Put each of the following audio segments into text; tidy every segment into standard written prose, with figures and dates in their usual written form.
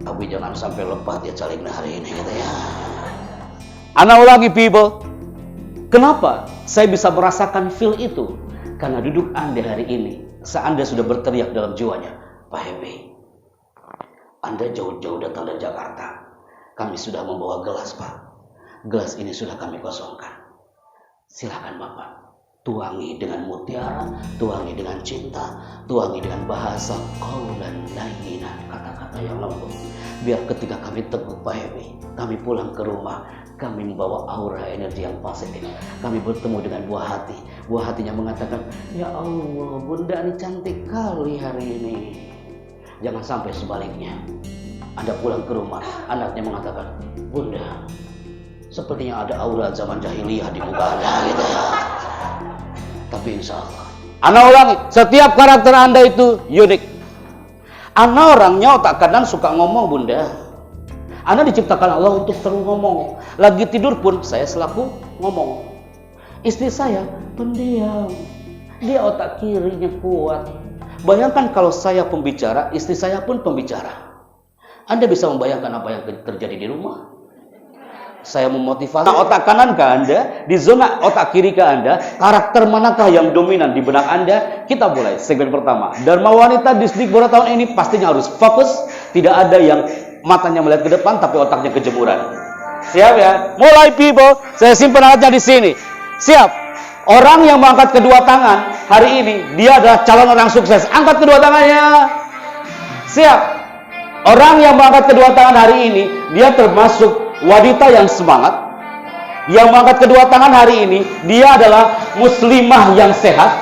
Tapi jangan sampai lepas dia calegna hari ini gitu ya. Ana ulangi people. Kenapa saya bisa merasakan feel itu? Karena duduk Anda hari ini, Anda sudah berteriak dalam jiwanya, Pak Happy, Anda jauh-jauh datang dari Jakarta. Kami sudah membawa gelas, Pak. Gelas ini sudah kami kosongkan. Silakan Bapak, tuangi dengan mutiara, tuangi dengan cinta, tuangi dengan bahasa qaulan layyinan, kata-kata yang lembut. Biar ketika kami teguh Pak Happy, kami pulang ke rumah, kami membawa aura energi yang positif. Kami bertemu dengan buah hati. Buah hatinya mengatakan, ya Allah, Bunda ini cantik kali hari ini. Jangan sampai sebaliknya. Anda pulang ke rumah, anaknya mengatakan, Bunda, sepertinya ada aura zaman jahiliyah di muka Anda gitu ya. Tapi insya Allah, Anda ulangi, setiap karakter Anda itu unik. Anda orangnya otak kanan suka ngomong, Bunda. Anda diciptakan Allah untuk terus ngomong. Lagi tidur pun saya selaku ngomong. Istri saya pendiam. Dia otak kirinya kuat. Bayangkan kalau saya pembicara, istri saya pun pembicara. Anda bisa membayangkan apa yang terjadi di rumah? Saya memotivasi otak kanan ke Anda, di zona otak kiri ke Anda, karakter manakah yang dominan di benak Anda? Kita mulai segmen pertama. Dharma Wanita Disdikbora tahun ini pastinya harus fokus, tidak ada yang matanya melihat ke depan tapi otaknya kejemuran. Siap ya? Mulai people, saya simpan aja di sini. Siap. Orang yang mengangkat kedua tangan hari ini, dia adalah calon orang sukses. Angkat kedua tangannya. Siap. Orang yang mengangkat kedua tangan hari ini, dia termasuk wanita yang semangat. Yang mengangkat kedua tangan hari ini, dia adalah muslimah yang sehat.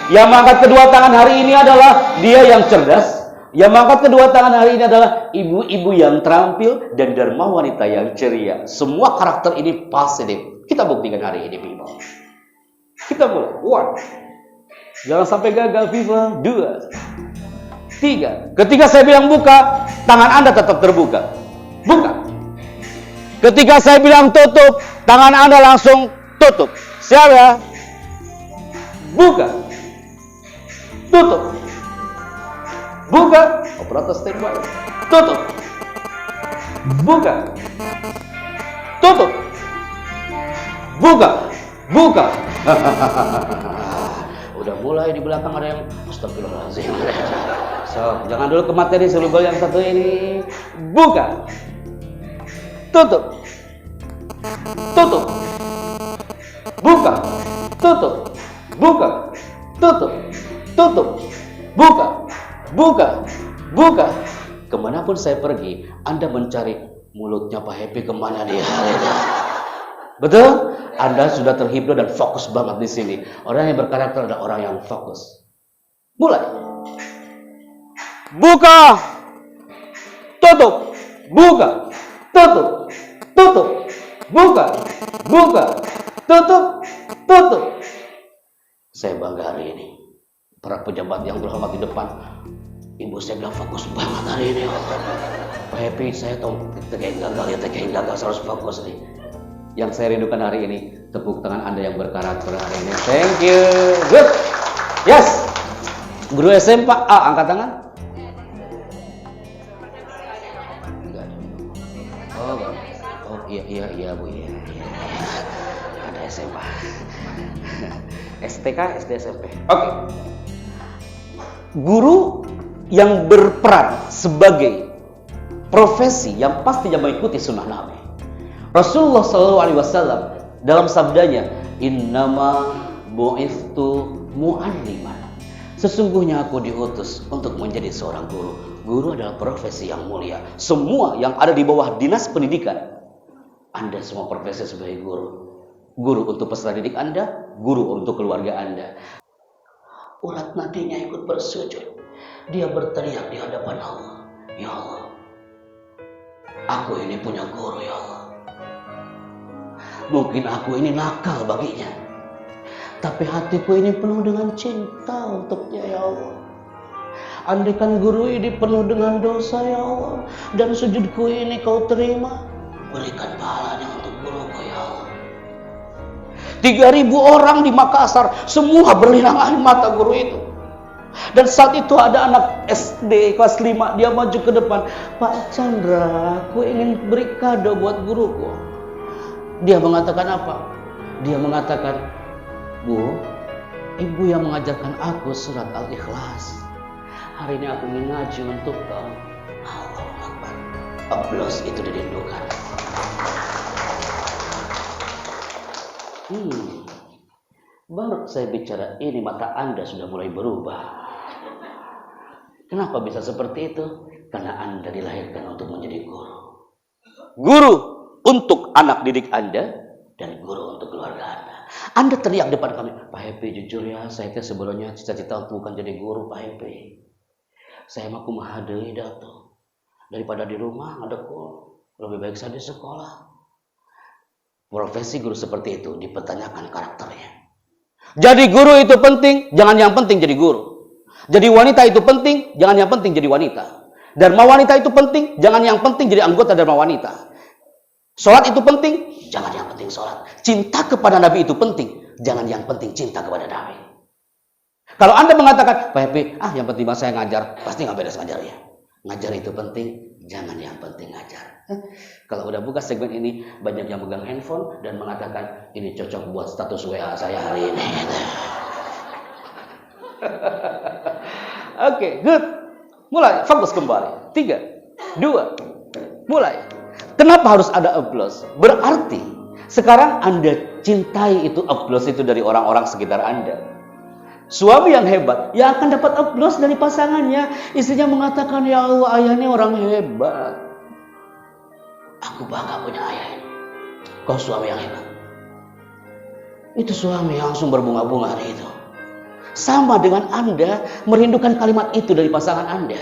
Yang mengangkat kedua tangan hari ini adalah dia yang cerdas. Yang mengangkat kedua tangan hari ini adalah ibu-ibu yang terampil dan dharma wanita yang ceria. Semua karakter ini positif. Kita buktikan hari ini, people. Kita mulai. 1. Jangan sampai gagal, people. 2. 3. Ketika saya bilang buka, tangan Anda tetap terbuka. Buka. Ketika saya bilang tutup, tangan Anda langsung tutup. Siap ya? Buka. Tutup. Buka. Operator standby. Tutup. Buka. Tutup. Buka. Buka. Udah mulai di belakang ada yang astagfirullahaladzim. So, jangan dulu ke materi sebelum yang satu ini. Buka. Tutup. Tutup. Buka. Tutup. Buka. Tutup. Tutup. Buka. Buka. Buka. Kemanapun saya pergi, Anda mencari mulutnya Pak Happy kemana dia. Betul? Anda sudah terhipno dan fokus banget di sini. Orang yang berkarakter adalah orang yang fokus. Mulai. Buka. Tutup. Buka. Tutup. Tutup. Buka. Buka. Tutup. Tutup. Saya bangga hari ini. Para pejabat yang berhormat di depan. Ibu saya bilang fokus banget hari ini. Pak Happy, saya tahu TKI gagal ya, TKI gagal, harus fokus nih. Yang saya rindukan hari ini, tepuk tangan Anda yang berkarakter hari ini. Thank you. Good. Yes. Guru SMP A, angkat tangan. Oh iya Bu, iya. Ada SMA. STK, SD, SMP. Oke. Guru yang berperan sebagai profesi yang pastinya mengikuti sunnah Nabi. Rasulullah SAW dalam sabdanya, Innama bu'ithtu mu'alliman. Sesungguhnya aku diutus untuk menjadi seorang guru. Guru adalah profesi yang mulia. Semua yang ada di bawah dinas pendidikan, Anda semua profesi sebagai guru. Guru untuk peserta didik Anda, guru untuk keluarga Anda. Ulat nadinya ikut bersujud. Dia berteriak di hadapan Allah. Ya Allah, aku ini punya guru ya Allah. Mungkin aku ini nakal baginya, tapi hatiku ini penuh dengan cinta untuknya ya Allah. Andaikan guru ini penuh dengan dosa ya Allah, dan sujudku ini kau terima, berikan pahalanya untuk guruku ya Allah. 3.000 orang di Makassar, semua berlinang air mata guru itu. Dan saat itu ada anak SD kelas 5, dia maju ke depan. Pak Chandra, aku ingin beri kado buat guruku. Dia mengatakan apa? Dia mengatakan, Bu, ibu yang mengajarkan aku surat Al-Ikhlas. Hari ini aku ingin ngaji untuk kau. Allahu Akbar. Aplaus itu dirindukan. Baru saya bicara ini mata Anda sudah mulai berubah. Kenapa bisa seperti itu? Karena Anda dilahirkan untuk menjadi guru. Guru untuk anak didik Anda dan guru untuk keluarga Anda. Anda teriak depan kami, Pak Happy, jujur ya, saya sebelumnya cita-cita untuk bukan jadi guru, Pak Happy. Saya mau kumaha deui dato. Daripada di rumah ada kok, lebih baik saya di sekolah. Profesi guru seperti itu dipertanyakan karakternya. Jadi guru itu penting, jangan yang penting jadi guru. Jadi wanita itu penting, jangan yang penting jadi wanita. Dharma wanita itu penting, jangan yang penting jadi anggota Dharma wanita. Sholat itu penting, jangan yang penting sholat. Cinta kepada Nabi itu penting, jangan yang penting cinta kepada Nabi. Kalau Anda mengatakan, Pak Happy, yang penting saya ngajar, pasti nggak beres ngajarnya. Ngajar itu penting, jangan yang penting ngajar. Kalau udah buka segmen ini, banyak yang megang handphone dan mengatakan, ini cocok buat status WA saya hari ini. Oke, good. Mulai, fokus kembali. 3, 2, mulai. Kenapa harus ada aplaus? Berarti sekarang Anda cintai itu aplaus itu dari orang-orang sekitar Anda. Suami yang hebat, ya akan dapat aplaus dari pasangannya. Istrinya mengatakan, ya Allah, ayah ini orang hebat. Aku bangga punya ayah ini. Kau suami yang hebat. Itu suami yang langsung berbunga-bunga hari itu. Sama dengan Anda merindukan kalimat itu dari pasangan Anda.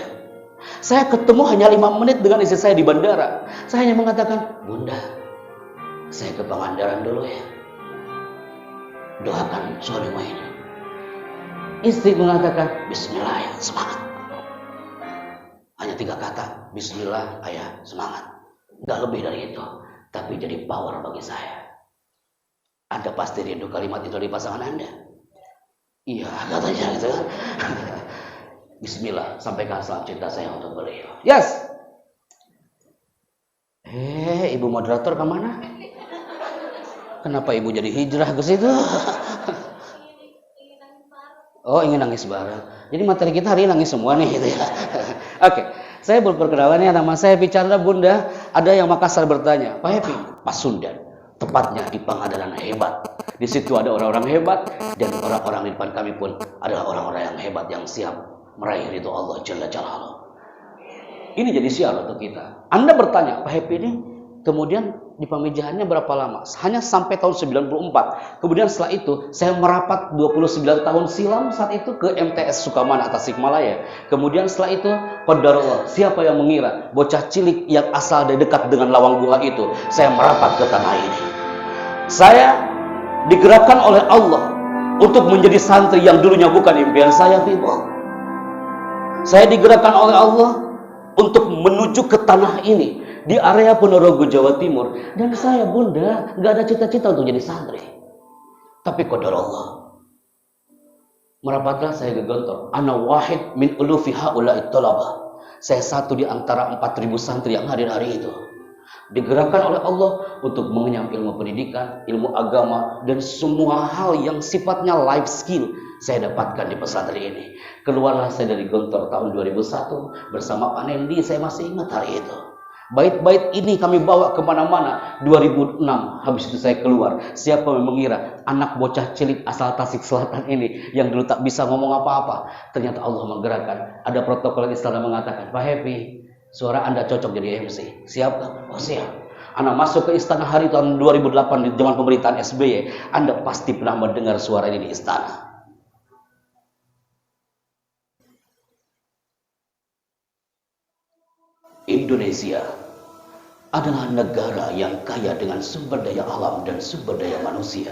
Saya ketemu hanya 5 menit dengan istri saya di bandara. Saya hanya mengatakan, Bunda, saya ke Pangandaran dulu ya. Doakan suamimu ini. Istri mengatakan, Bismillah ya, semangat. Hanya 3 kata, Bismillah, ayah, semangat. Gak lebih dari itu, tapi jadi power bagi saya. Anda pasti rindu kalimat itu dari pasangan Anda. Iya, katanya gitu kan. Bismillah, sampaikan salam cinta saya untuk beliau. Yes. Ibu moderator kemana? Kenapa ibu jadi hijrah ke situ? Oh, ingin nangis bareng. Jadi materi kita hari ini nangis semua nih gitu ya. Oke, saya berperkenalan ya, nama saya bicara Bunda. Ada yang Makassar bertanya, Pak Happy, Pasundan, tepatnya di Pangandaran hebat. Di situ ada orang-orang hebat dan orang-orang di depan kami pun adalah orang-orang yang hebat yang siap meraih ridho Allah Jalla Jalaluhu. Ini jadi sial untuk kita. Anda bertanya, Pak Happy ini kemudian di pemijahannya berapa lama? Hanya sampai tahun 94. Kemudian setelah itu saya merapat 29 tahun silam saat itu ke MTS Sukamana Tasikmalaya. Kemudian setelah itu qadarullah, siapa yang mengira bocah cilik yang asal dari dekat dengan lawang bunga itu, saya merapat ke tanah ini. Saya digerakkan oleh Allah untuk menjadi santri yang dulunya bukan impian saya, people. Saya digerakkan oleh Allah untuk menuju ke tanah ini di area Ponorogo, Jawa Timur. Dan saya, Bunda, gak ada cita-cita untuk jadi santri. Tapi qadar Allah. Merapatlah saya ke Gontor. Ana wahid min ulufi haula'i thalabah. Saya satu di antara 4.000 santri yang hadir hari itu. Digerakkan oleh Allah untuk mengenyam ilmu pendidikan, ilmu agama, dan semua hal yang sifatnya life skill saya dapatkan di pesantren ini. Keluarlah saya dari Gontor tahun 2001 bersama Pak Nendi, saya masih ingat hari itu. Bait-bait ini kami bawa kemana-mana. 2006 habis itu saya keluar. Siapa yang mengira anak bocah cilik asal Tasik Selatan ini yang dulu tak bisa ngomong apa-apa, ternyata Allah menggerakkan. Ada protokol istana mengatakan, Pak Happy, suara Anda cocok jadi MC. Siap? Oh siap. Anda masuk ke istana hari tahun 2008 di zaman pemerintahan SBY. Anda pasti pernah mendengar suara ini di istana. Indonesia adalah negara yang kaya dengan sumber daya alam dan sumber daya manusia.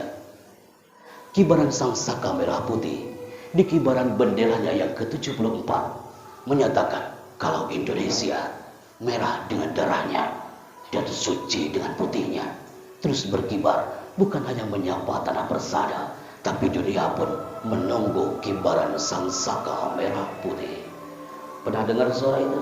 Kibaran sang saka merah putih di kibaran benderanya yang ke-74 menyatakan kalau Indonesia merah dengan darahnya dan suci dengan putihnya, terus berkibar bukan hanya menyapa tanah persada, tapi dunia pun menunggu kibaran sang saka merah putih. Pernah dengar suara itu?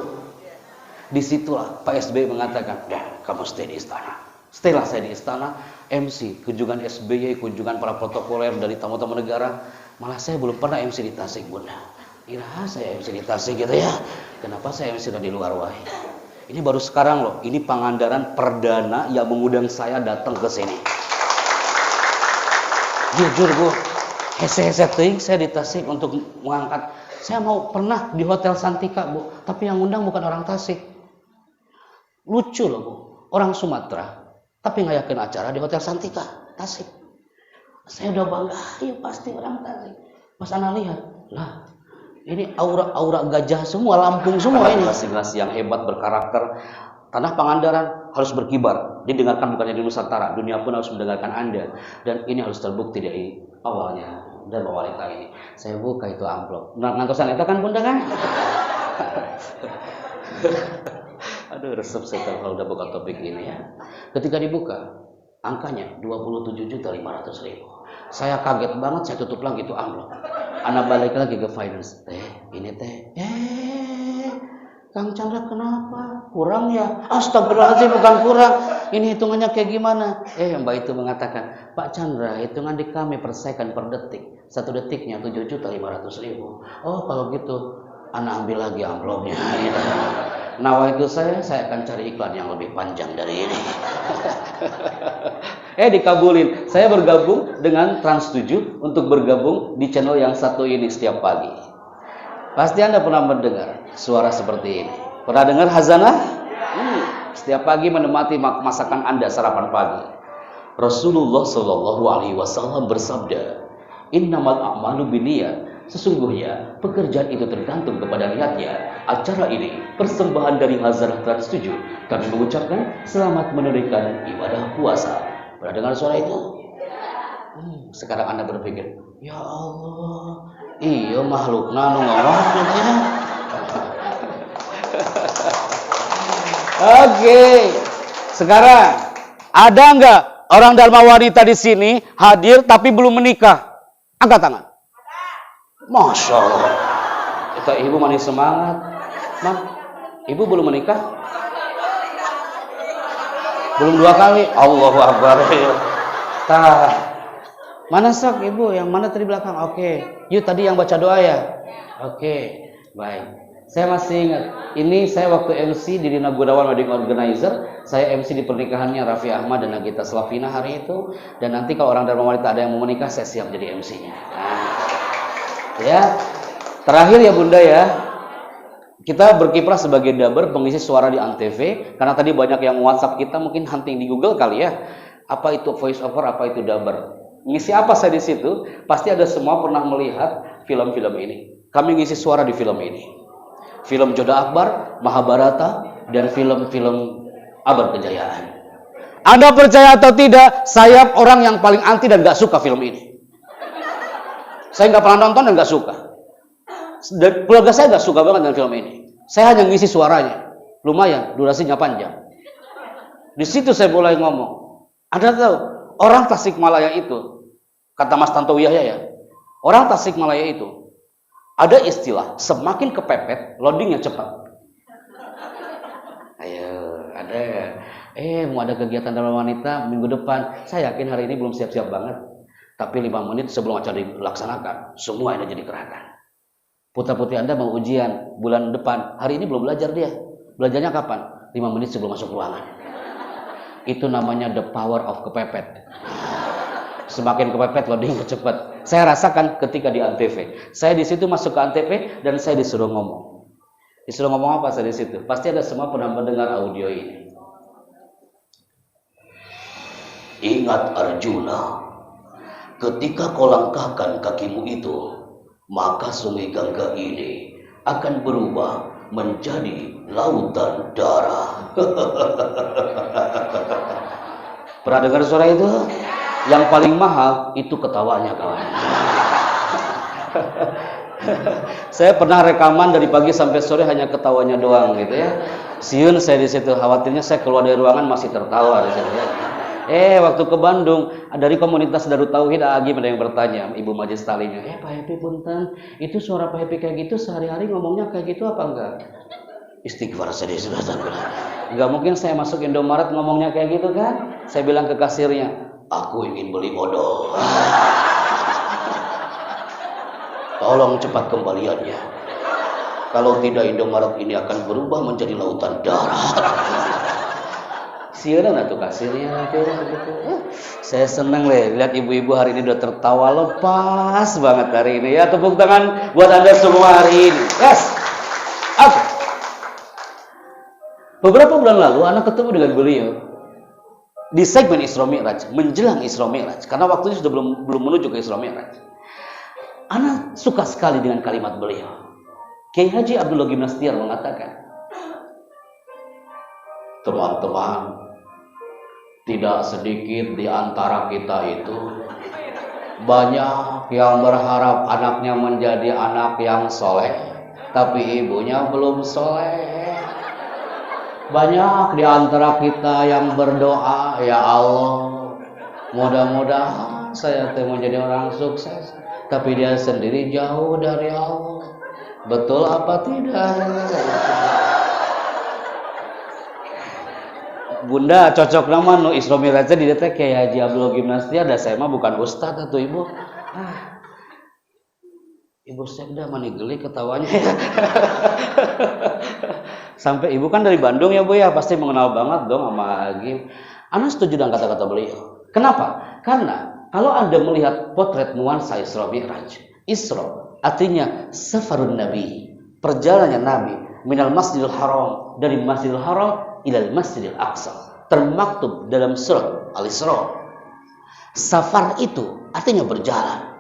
Disitulah Pak SBY mengatakan, "Dah, kamu stay di istana." Staylah saya di istana, MC, kunjungan SBY, kunjungan para protokoler dari tamu-tamu negara. Malah saya belum pernah MC di Tasik, Bunda. Kira saya MC di Tasik gitu ya. Kenapa saya MC di luar wae? Ini baru sekarang loh, ini Pangandaran perdana yang mengundang saya datang ke sini. Jujur Bu, hese-hese teuing saya di Tasik untuk mengangkat. Saya mau pernah di Hotel Santika Bu, tapi yang undang bukan orang Tasik. Lucu loh Bu, orang Sumatera, tapi ngayakin acara di Hotel Santika, Tasik. Saya udah bangga, ya pasti orang Tasik. Pas Ana lihat, lah ini aura-aura gajah semua, Lampung semua ini. Nasi-nasi yang hebat, berkarakter. Tanah Pangandaran harus berkibar. Didengarkan bukannya di Nusantara, dunia pun harus mendengarkan Anda. Dan ini harus terbukti dari awalnya. Dan wanita ini, saya buka itu amplop. Ngantosan itu kan Bunda kan? Aduh, resep saya kalau udah buka topik ini ya. Ketika dibuka, angkanya 27.500.000. Saya kaget banget, saya tutup lagi itu amplop. Anak balik lagi ke finance. Ini Kang Chandra kenapa? Kurang ya? Astagfirullahaladzim, bukan kurang. Ini hitungannya kayak gimana? Mbak itu mengatakan, Pak Chandra, hitungan di kami per second per detik. 1 detiknya 7.500.000. Oh, kalau gitu, Anak ambil lagi amplopnya. Nah, itu saya akan cari iklan yang lebih panjang dari ini. Dikabulin. Saya bergabung dengan Trans 7 untuk bergabung di channel yang satu ini setiap pagi. Pasti Anda pernah mendengar suara seperti ini. Pernah dengar hazanah? Setiap pagi menemani masakan Anda sarapan pagi. Rasulullah Shallallahu Alaihi Wasallam bersabda, "Innamal a'malu binniyat." Sesungguhnya pekerjaan itu tergantung kepada niatnya. Acara ini persembahan dari Hazanah Trans 7. Kami mengucapkan selamat menunaikan ibadah puasa. Pernah dengar suara itu? Sekarang Anda berpikir, ya Allah, iya makhluk nanu ngomong. Oke, sekarang ada nggak orang Dharma wanita di sini hadir tapi belum menikah? Angkat tangan. Masya Allah. Kita ibu manis semangat. Ibu belum menikah? Belum 2 kali? Allahu Akbar. Mana sok ibu? Yang mana tadi belakang? Oke. Yuk tadi yang baca doa ya? Oke. Baik. Saya masih ingat. Ini saya waktu MC di Dina Gunawan Wedding Organizer. Saya MC di pernikahannya Raffi Ahmad dan Nagita Slavina hari itu. Dan nanti kalau orang Dharma wanita ada yang mau menikah, saya siap jadi MC-nya. Ya, terakhir ya Bunda ya, kita berkiprah sebagai daber pengisi suara di Antv, karena tadi banyak yang WhatsApp kita mungkin hunting di Google kali ya, apa itu voice over, apa itu daber. Ngisi apa saya di situ? Pasti ada semua pernah melihat film-film ini. Kami ngisi suara di film ini, film Joda Akbar, Mahabharata, dan film-film Abad Kejayaan. Anda percaya atau tidak, saya orang yang paling anti dan gak suka film ini. Saya nggak pernah nonton dan nggak suka. Dan keluarga saya nggak suka banget dengan film ini. Saya hanya ngisi suaranya. Lumayan, durasinya panjang. Di situ saya mulai ngomong. Anda tahu, orang Tasikmalaya itu, kata Mas Tantowi Yahya ya, orang Tasikmalaya itu, ada istilah, semakin kepepet, loadingnya cepat. Ayo, ada. Mau ada kegiatan Dharma wanita minggu depan. Saya yakin hari ini belum siap-siap banget. Tapi 5 menit sebelum acara dilaksanakan, semua ini jadi gerakan. Putra-putri Anda mau ujian bulan depan. Hari ini belum belajar dia. Belajarnya kapan? 5 menit sebelum masuk ruangan. Itu namanya the power of kepepet. Semakin kepepet, loading cepat. Saya rasakan ketika di Antv. Saya di situ masuk ke Antv dan saya disuruh ngomong. Disuruh ngomong apa saya di situ? Pasti ada semua pernah mendengar audio ini. Ingat Arjuna. Ketika kau langkahkan kakimu itu, maka sungai Gangga ini akan berubah menjadi lautan darah. Pernah dengar suara itu? Yang paling mahal itu ketawanya kawan. Saya pernah rekaman dari pagi sampai sore hanya ketawanya doang gitu ya. Siun saya di situ, khawatirnya saya keluar dari ruangan masih tertawa di situ ya. Waktu ke Bandung, dari komunitas Darut Tauhid Agim ada yang bertanya, Ibu Majelis Talinya, Pak Happy punten, itu suara Pak Happy kayak gitu sehari-hari ngomongnya kayak gitu apa enggak? Istighfar saja sudah bilang. Enggak mungkin saya masuk Indomaret ngomongnya kayak gitu kan? Saya bilang ke kasirnya, aku ingin beli bodoh. Tolong cepat kembaliannya. Kalau tidak Indomaret ini akan berubah menjadi lautan darah. Siapa tuh kasirnya gitu. Saya senang lihat ibu-ibu hari ini udah tertawa lepas banget hari ini ya. Tepuk tangan buat Anda semua hari ini. Yes. Oke. Beberapa bulan lalu anak ketemu dengan beliau di segmen Isra Mi'raj, menjelang Isra Mi'raj, karena waktunya sudah belum menuju ke Isra Mi'raj. Anak suka sekali dengan kalimat beliau. Kiai Haji Abdullah Gimnastiar mengatakan, teman-teman, tidak sedikit di antara kita itu banyak yang berharap anaknya menjadi anak yang soleh, tapi ibunya belum soleh. Banyak di antara kita yang berdoa, ya Allah, mudah-mudahan saya menjadi orang sukses, tapi dia sendiri jauh dari Allah. Betul apa tidak? Bunda cocok nama nu Isra Mi'raj di detek kayak Haji Abdullah Gimnastiar, dan saya mah bukan ustad atau ibu. Ibu sekda mani geli ketawanya ya. Sampai ibu kan dari Bandung ya Bu ya, pasti mengenal banget dong sama Agim. Ana setuju dengan kata-kata beliau. Kenapa? Karena kalau Anda melihat potret nuansa Isra Mi'raj, Isra artinya safarun Nabi, perjalanan Nabi minal Masjidil Haram, dari Masjidil Haram ilal Masjidil Aqsa, termaktub dalam surat Al-Isra. Safar itu artinya berjalan.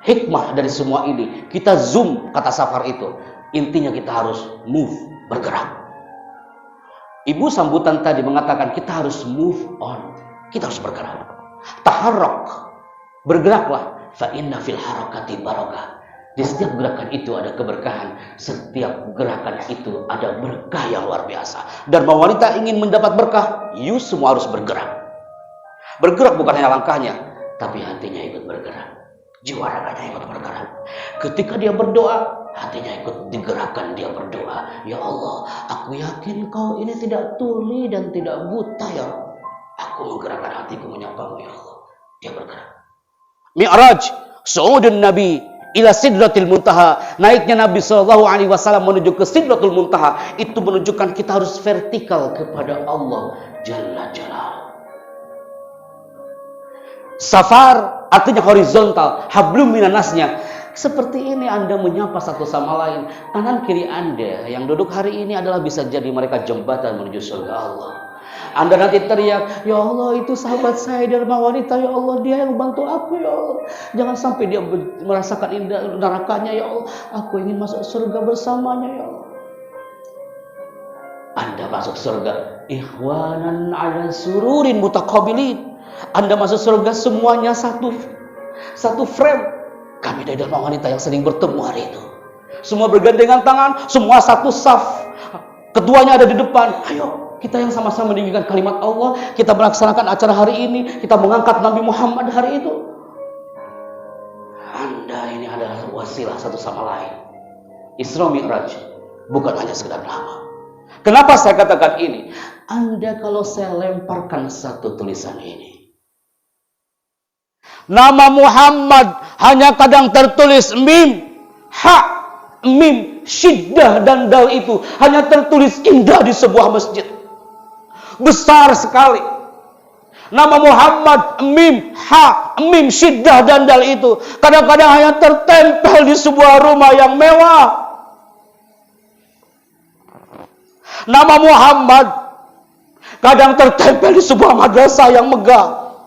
Hikmah dari semua ini, kita zoom kata safar itu, intinya kita harus move, bergerak. Ibu sambutan tadi mengatakan kita harus move on, kita harus bergerak. Taharrak, bergeraklah. Fa inna fil harakati barakah. Di setiap gerakan itu ada keberkahan. Setiap gerakan itu ada berkah yang luar biasa. Dan kalau wanita ingin mendapat berkah, you semua harus bergerak. Bergerak bukan hanya langkahnya, tapi hatinya ikut bergerak. Jiwa raganya ikut bergerak. Ketika dia berdoa, hatinya ikut digerakkan, dia berdoa. Ya Allah, aku yakin kau ini tidak tuli dan tidak buta ya Allah. Aku menggerakkan hatiku menyapamu ya Allah. Dia bergerak. Mi'raj, su'udun Nabi ila sidratil muntaha, naiknya Nabi SAW menuju ke sidratul muntaha, itu menunjukkan kita harus vertikal kepada Allah Jalla Jalla. Safar artinya horizontal, hablum minanasnya. Seperti ini Anda menyapa satu sama lain. Kanan kiri Anda yang duduk hari ini adalah bisa jadi mereka jembatan menuju surga Allah. Anda nanti teriak, ya Allah itu sahabat saya di rumah wanita, ya Allah dia yang bantu aku ya Allah. Jangan sampai dia merasakan indah nerakanya ya Allah. Aku ingin masuk surga bersamanya ya Allah. Anda masuk surga ikhwanan ala sururin mutaqabilin. Anda masuk surga semuanya satu frame. Kami dari rumah wanita yang sering bertemu hari itu. Semua bergandengan tangan, semua satu saf. Ketuanya ada di depan. Ayo, kita yang sama-sama meninggikan kalimat Allah, kita melaksanakan acara hari ini, kita mengangkat Nabi Muhammad hari itu. Anda ini adalah wasilah satu sama lain. Isra Mi'raj bukan hanya sekedar nama. Kenapa saya katakan ini? Anda kalau saya lemparkan satu tulisan ini, nama Muhammad hanya kadang tertulis mim, ha, mim, syiddah dan dal itu hanya tertulis indah di sebuah masjid. Besar sekali. Nama Muhammad mim, ha, mim, syiddah dan dal itu kadang-kadang hanya tertempel di sebuah rumah yang mewah. Nama Muhammad kadang tertempel di sebuah madrasah yang megah.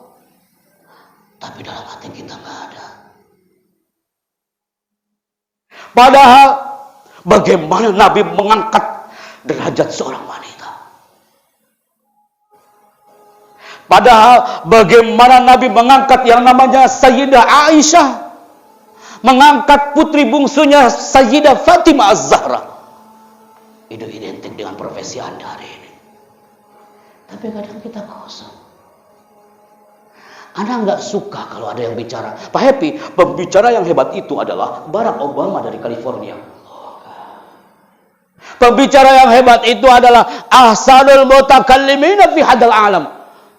Tapi dalam hati kita nggak ada. Padahal bagaimana Nabi mengangkat derajat seorang wanita. Padahal bagaimana Nabi mengangkat yang namanya Sayyidah Aisyah. Mengangkat putri bungsunya Sayyidah Fatimah Az-Zahra. Itu identik dengan profesi Anda hari ini. Tapi kadang kita kosong. Anda nggak suka kalau ada yang bicara. Pak Happy, pembicara yang hebat itu adalah Barack Obama dari California. Pembicara yang hebat itu adalah ahsanul mutakallimina fi hadal alam.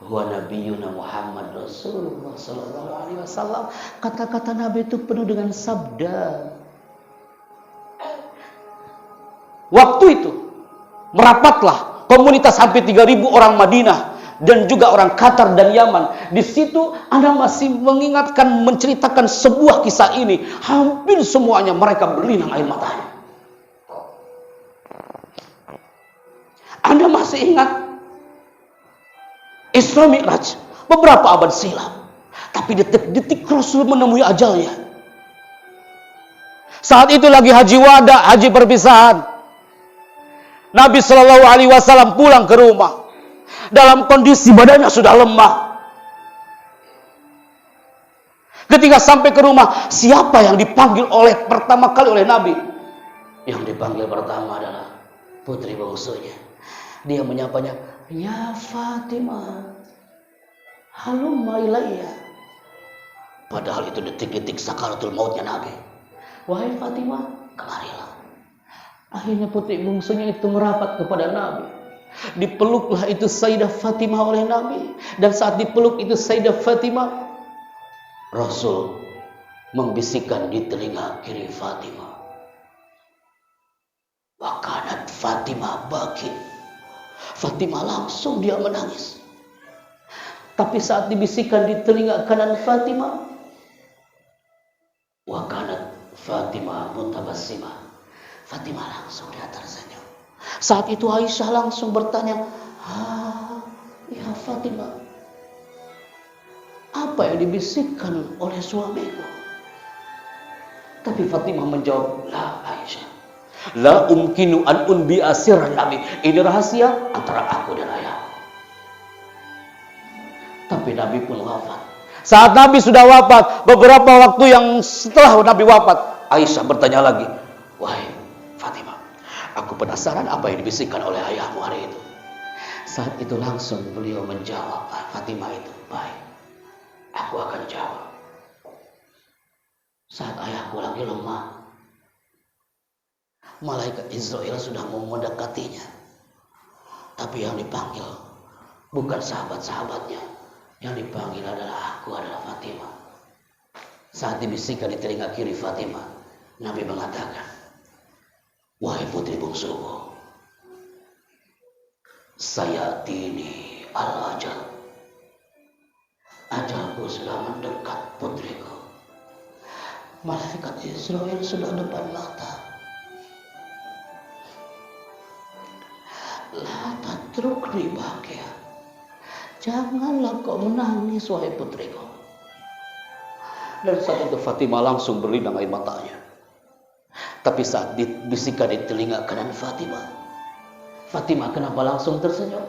Wa nabiyuna Muhammad Rasulullah sallallahu alaihi wasallam. Kata-kata Nabi itu penuh dengan sabda. Waktu itu merapatlah komunitas hampir 3.000 orang Madinah dan juga orang Qatar dan Yaman. Di situ Anda masih mengingatkan, menceritakan sebuah kisah ini. Hampir semuanya mereka berlinang air matanya. Anda masih ingat Isra Mi'raj beberapa abad silam. Tapi detik-detik Rasul menemui ajalnya. Saat itu lagi haji wada, haji perpisahan. Nabi Shallallahu Alaihi Wasallam pulang ke rumah dalam kondisi badannya sudah lemah. Ketika sampai ke rumah, siapa yang dipanggil pertama kali oleh Nabi? Yang dipanggil pertama adalah putri bungsunya. Dia menyapanya, ya Fatimah, halumma ilayya. Padahal itu detik-detik sakaratul mautnya Nabi. Wahai Fatimah, kemarilah. Akhirnya putri bungsunya itu merapat kepada Nabi. Dipeluklah itu Sayyidah Fatimah oleh Nabi. Dan saat dipeluk itu Sayyidah Fatimah, Rasul membisikkan di telinga kiri Fatimah, wa kanat Fatimah baki. Fatimah langsung dia menangis. Tapi saat dibisikkan di telinga kanan Fatimah, wa kanat Fatimah mutabassimah. Fatimah langsung dia tersenyum. Saat itu Aisyah langsung bertanya, ya Fatimah, apa yang dibisikkan oleh suamiku? Tapi Fatimah menjawab, la Aisyah, la umkinu an unbi asiran Nabi. Ini rahasia antara aku dan ayah. Tapi Nabi pun wafat. Saat Nabi sudah wafat, beberapa waktu yang setelah Nabi wafat, Aisyah bertanya lagi, wahai Fatimah, aku penasaran apa yang dibisikkan oleh ayahmu hari itu. Saat itu langsung beliau menjawab, Fatimah itu, baik, aku akan jawab. Saat ayahku lagi lemah, malaikat Israel sudah mau mendekatinya. Tapi yang dipanggil bukan sahabat-sahabatnya. Yang dipanggil adalah Fatimah. Saat dibisikkan di telinga kiri Fatimah, Nabi mengatakan, wahai putri bungsuku, sayatini al-ajal. Ajalku sudah mendekat putriku. Malaikat Israel sudah depan mata. La tatrukni bahagia. Janganlah kau menangis, wahai putriku. Dan saat itu Fatimah langsung berlinang air matanya. Tapi saat dibisikkan di telinga kanan Fatimah kenapa langsung tersenyum?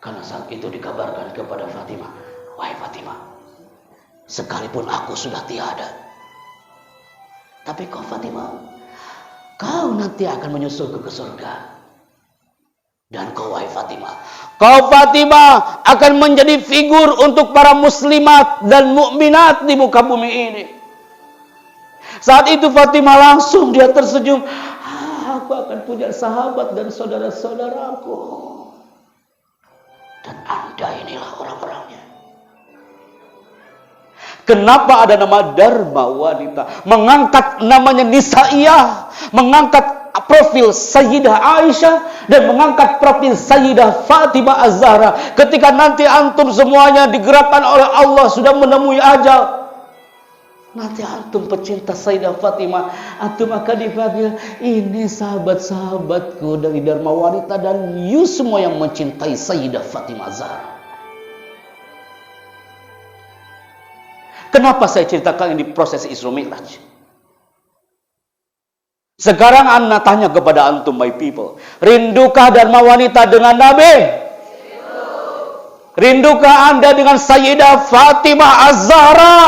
Karena saat itu dikabarkan kepada Fatimah, wahai Fatimah, sekalipun aku sudah tiada, tapi kau Fatimah, kau nanti akan menyusulku ke surga. Dan kau wahai Fatimah, kau Fatimah akan menjadi figur untuk para muslimat dan mukminat di muka bumi ini. Saat itu Fatimah langsung dia tersenyum, aku akan punya sahabat dan saudara-saudaraku. Dan Anda inilah orang-orangnya. Kenapa ada nama Dharma Wanita? Mengangkat namanya Nisaiyah, mengangkat profil Sayyidah Aisyah dan mengangkat profil Sayyidah Fatimah Az-Zahra. Ketika nanti antum semuanya digerakkan oleh Allah sudah menemui ajal, nanti antum pecinta Sayyidah Fatimah, antum akan dipanggil, ini sahabat-sahabatku dari Dharma Wanita dan you semua yang mencintai Sayyidah Fatimah Az-Zahra. Kenapa saya ceritakan ini proses Isra Mi'raj? Sekarang Anda tanya kepada antum, my people, rindukah Dharma Wanita dengan Nabi? Rindukah Anda dengan Sayyidah Fatimah Az-Zahra?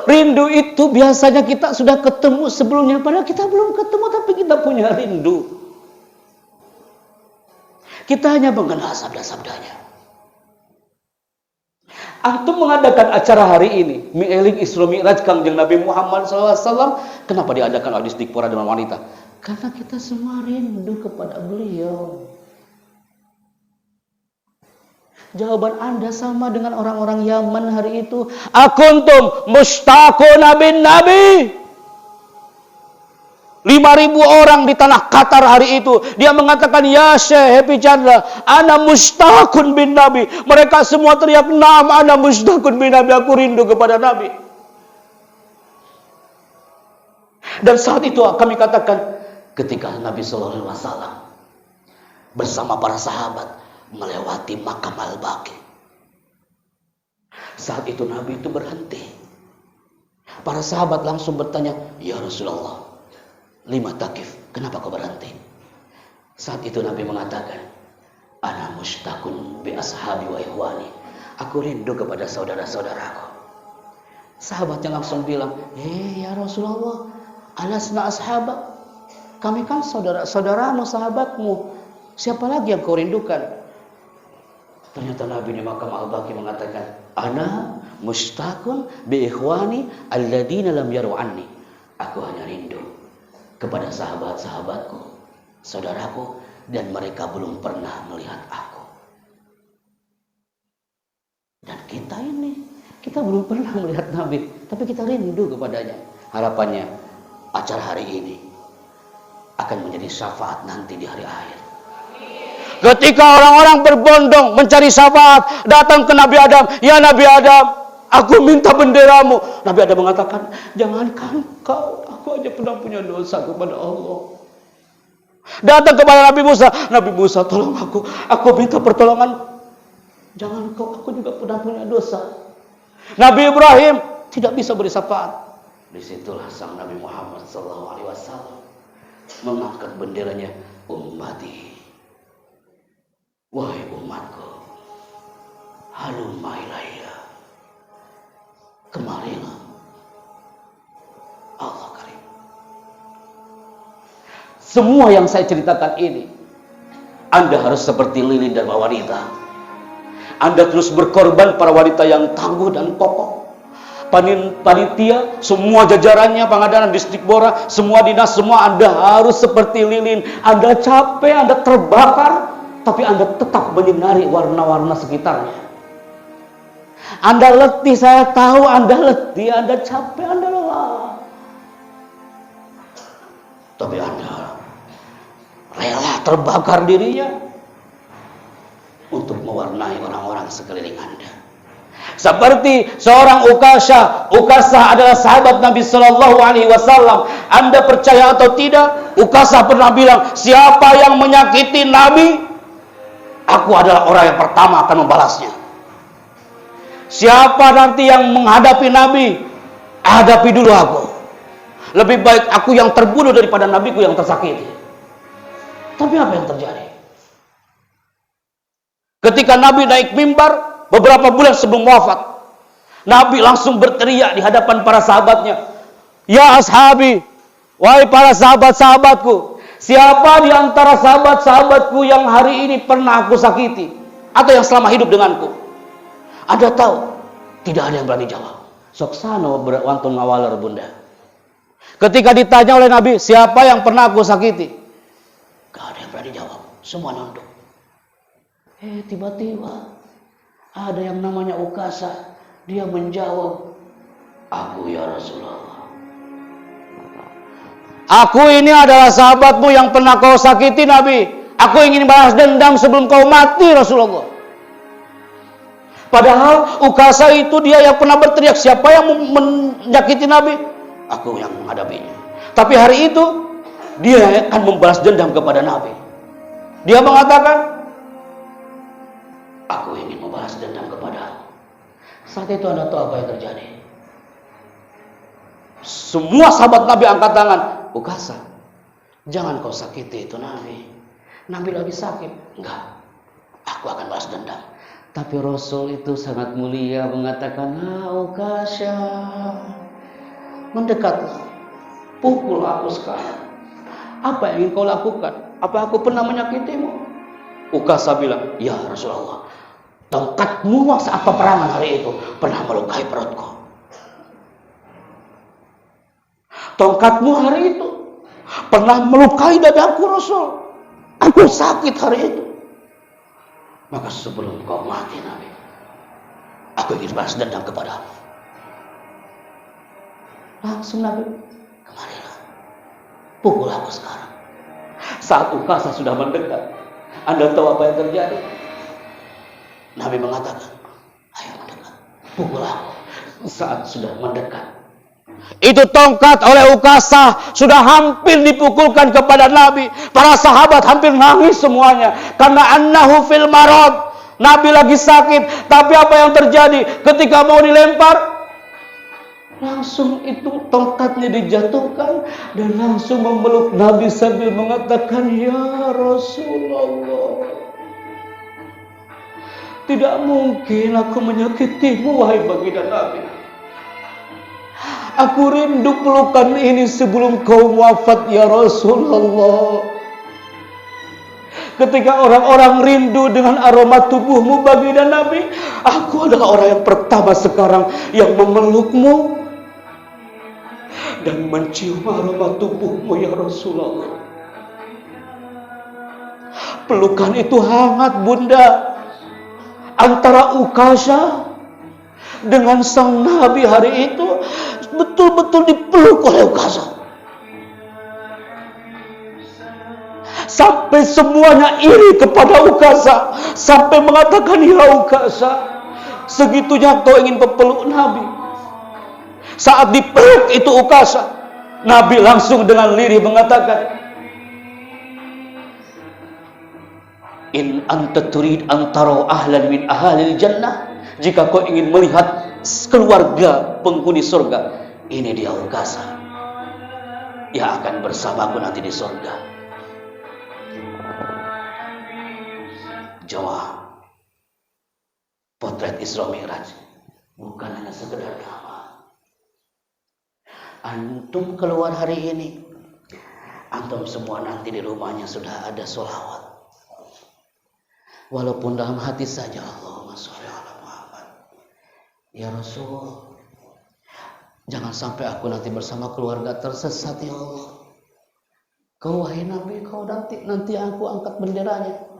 Rindu itu biasanya kita sudah ketemu sebelumnya, padahal kita belum ketemu, tapi kita punya rindu. Kita hanya mengenal sabda-sabdanya. Antum mengadakan acara hari ini, Mi'eling Isra Mi'raj Kangjeng Nabi Muhammad SAW. Kenapa diadakan audis dikpora dengan wanita? Karena kita semua rindu kepada beliau. Jawaban Anda sama dengan orang-orang Yaman hari itu. Akuntum mustaquna bin Nabi. 5.000 orang di tanah Qatar hari itu. Dia mengatakan, ya Syekh Happy Chandra, ana mustaqun bin Nabi. Mereka semua teriak, naam ana mustaqun bin Nabi. Aku rindu kepada Nabi. Dan saat itu kami katakan, ketika Nabi SAW bersama para sahabat melewati makam Al-Baqi. Saat itu Nabi itu berhenti. Para sahabat langsung bertanya, ya Rasulullah, lima takif, kenapa kau berhenti? Saat itu Nabi mengatakan, ana mustaqun bi ashabi wa ikhwani. Aku rindu kepada saudara-saudaraku. Sahabatnya langsung bilang, ya Rasulullah, alasna ashabak. Kami kan saudara-saudaramu, sahabatmu. Siapa lagi yang kau rindukan? Ternyata Nabi di makam Al-Baqi mengatakan, ana mustaqun bi ikhwani alladina lam yaru anni. Aku hanya rindu kepada sahabat-sahabatku, saudaraku, dan mereka belum pernah melihat aku. Dan kita ini, kita belum pernah melihat Nabi, tapi kita rindu kepadanya. Harapannya acara hari ini akan menjadi syafaat nanti di hari akhir. Ketika orang-orang berbondong mencari syafaat, datang ke Nabi Adam, ya Nabi Adam, aku minta benderamu. Nabi Adam mengatakan, jangankan kau, aku aja pernah punya dosa kepada Allah. Datang kepada Nabi Musa, Nabi Musa tolong aku minta pertolongan. Jangan kau, aku juga pernah punya dosa. Nabi Ibrahim tidak bisa beri syafaat. Disitulah sang Nabi Muhammad SAW mengangkat benderanya, ummati. Wahai umatku, halumma ilayya, kemarilah. Allah karim. Semua yang saya ceritakan ini, Anda harus seperti lilin dan wanita. Anda terus berkorban para wanita yang tangguh dan kokoh. Panitia, semua jajarannya, pengadaran distrik Bora, semua dinas, semua Anda harus seperti lilin. Anda capek, Anda terbakar, tapi Anda tetap menyinari warna-warna sekitarnya. Anda letih, saya tahu Anda letih, Anda capek, Anda lelah. Tapi Anda rela terbakar dirinya untuk mewarnai orang-orang sekeliling Anda. Seperti seorang Ukasha adalah sahabat Nabi Shallallahu Alaihi Wasallam. Anda percaya atau tidak? Ukasha pernah bilang, siapa yang menyakiti Nabi, aku adalah orang yang pertama akan membalasnya. Siapa nanti yang menghadapi Nabi, hadapi dulu aku. Lebih baik aku yang terbunuh daripada Nabiku yang tersakiti. Tapi apa yang terjadi? Ketika Nabi naik mimbar beberapa bulan sebelum wafat, Nabi langsung berteriak di hadapan para sahabatnya, ya ashabi, wahai para sahabat-sahabatku, siapa di antara sahabat-sahabatku yang hari ini pernah aku sakiti atau yang selama hidup denganku? Anda tahu, tidak ada yang berani jawab. Soksano berwantun ngawaler bunda. Ketika ditanya oleh Nabi, siapa yang pernah aku sakiti? Gak ada yang berani jawab. Semua nunduk. Tiba-tiba ada yang namanya Ukasha. Dia menjawab, aku ya Rasulullah. Aku ini adalah sahabatmu yang pernah kau sakiti Nabi. Aku ingin balas dendam sebelum kau mati Rasulullah. Padahal Ukasha itu dia yang pernah berteriak, siapa yang menyakiti Nabi? Aku yang menghadapinya. Tapi hari itu dia akan membalas dendam kepada Nabi. Dia mengatakan, aku ingin membalas dendam kepadamu. Saat itu Anda tahu apa yang terjadi? Semua sahabat Nabi angkat tangan. Ukasha, jangan kau sakiti itu Nabi. Nabi lagi sakit. Enggak, aku akan balas dendam. Tapi Rasul itu sangat mulia mengatakan, Ukasha, mendekatlah, pukul aku sekarang. Apa yang ingin kau lakukan? Apa aku pernah menyakitimu? Ukasha bilang, ya Rasulullah, Tongkatmu saat peperangan hari itu pernah melukai perutku. Tongkatmu hari itu pernah melukai dadaku, Rasul. Aku sakit hari itu. Maka sebelum kau mati, Nabi, aku ingin balas dendam kepadamu. Langsung Nabi, kemarilah, pukul aku sekarang. Saat Ukasa sudah mendekat, Anda tahu apa yang terjadi? Nabi mengatakan, ayo mendekat, pukul aku. Saat sudah mendekat, itu tongkat oleh Ukasa sudah hampir dipukulkan kepada Nabi. Para sahabat hampir nangis semuanya karena annahu fil marad. Nabi lagi sakit, tapi apa yang terjadi ketika mau dilempar? Langsung itu tongkatnya dijatuhkan dan langsung memeluk Nabi sambil mengatakan, ya Rasulullah, tidak mungkin aku menyakitimu, wahai baginda Nabi. Aku rindu pelukan ini sebelum kau wafat, ya Rasulullah. Ketika orang-orang rindu dengan aroma tubuhmu, baginda Nabi, aku adalah orang yang pertama sekarang yang memelukmu dan mencium aroma tubuhmu, ya Rasulullah. Pelukan itu hangat, Bunda, antara Ukasha dengan sang Nabi hari itu. Betul-betul dipeluk oleh Ukasha. Sampai semuanya iri kepada Ukasha, sampai mengatakan, ya Ukasha, segitunya kau ingin peluk Nabi. Saat dipeluk itu Ukasha, Nabi langsung dengan lirih mengatakan, in anta turid antara ahlan min ahalil jannah, jika kau ingin melihat keluarga penghuni surga, ini dia Ukasha yang akan bersamaku nanti di surga. Jawab, potret Isra Mi'raj bukan hanya sekedar nama. Antum keluar hari ini, antum semua nanti di rumahnya sudah ada sholawat. Walaupun dalam hati saja, Allahumma sholli ala Muhammad. Ya Rasul, jangan sampai aku nanti bersama keluarga tersesat, ya Allah. Kau wahai Nabi, kau nanti aku angkat benderanya.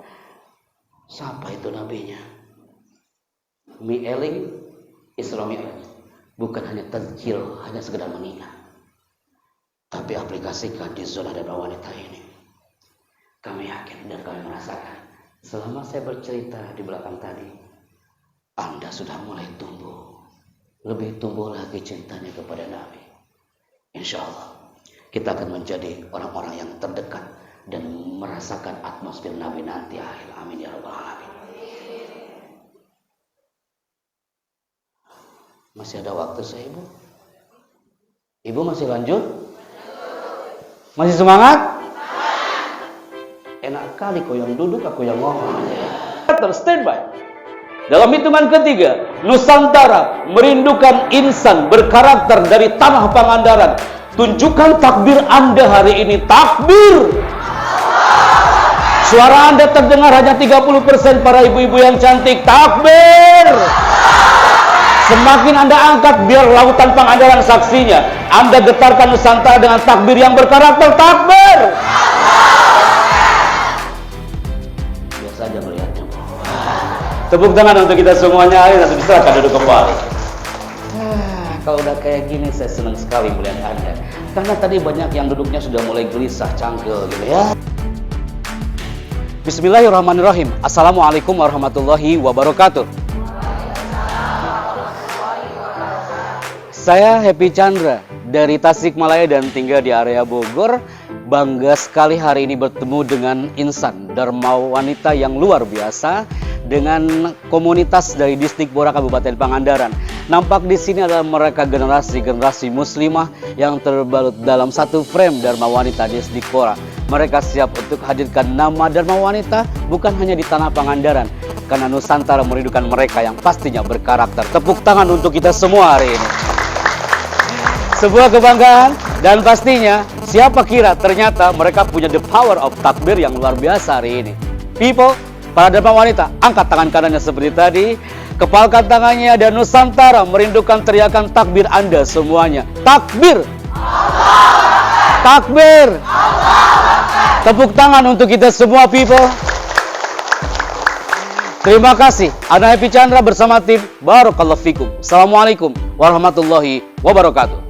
Siapa itu nabinya? Mi'eling Isra Mi'raj bukan hanya tazkir, hanya sekedar mengingat, tapi aplikasikan di zona dan wanita ini. Kami yakin dan kami merasakan selama saya bercerita di belakang tadi, Anda sudah mulai tumbuh, lebih tumbuh lagi cintanya kepada Nabi. Insya Allah kita akan menjadi orang-orang yang terdekat dan merasakan atmosfer Nabi nanti akhir. Amin ya rabbal alamin. Masih ada waktu saya, Ibu? Ibu masih lanjut? Masih semangat? Enak kali kau yang duduk, aku yang ngomong. Standby. Dalam hitungan ketiga, Nusantara merindukan insan berkarakter dari tanah Pangandaran. Tunjukkan takbir Anda hari ini. Takbir! Suara Anda terdengar hanya 30% para ibu-ibu yang cantik. Takbir! Semakin Anda angkat, biar lautan Pangandaran saksinya. Anda getarkan Nusantara dengan takbir yang berkarakter. Takbir! Biasa saja melihatnya. Tepuk tangan untuk kita semuanya. Ayo nanti diserahkan duduk kembali. Kalau udah kayak gini saya senang sekali melihat Anda. Karena tadi banyak yang duduknya sudah mulai gelisah, cangkel gitu ya. Bismillahirrahmanirrahim. Assalamualaikum warahmatullahi wabarakatuh. Saya Happy Chandra dari Tasikmalaya dan tinggal di area Bogor. Bangga sekali hari ini bertemu dengan insan Dharma wanita yang luar biasa dengan komunitas dari Distrik Bora Kabupaten Pangandaran. Nampak di sini adalah mereka generasi muslimah yang terbalut dalam satu frame Dharma wanita Distrik Bora. Mereka siap untuk hadirkan nama Dharma wanita bukan hanya di tanah Pangandaran, karena Nusantara merindukan mereka yang pastinya berkarakter. Tepuk tangan untuk kita semua hari ini. Sebuah kebanggaan dan pastinya siapa kira ternyata mereka punya the power of takbir yang luar biasa hari ini. People, Para jemaah wanita, angkat tangan kanannya seperti tadi. Kepalkan tangannya dan Nusantara merindukan teriakan takbir Anda semuanya. Takbir! Takbir! Tepuk tangan untuk kita semua, people. Terima kasih. Ana Happy Chandra bersama tim Barakallahu Fikum. Assalamualaikum warahmatullahi wabarakatuh.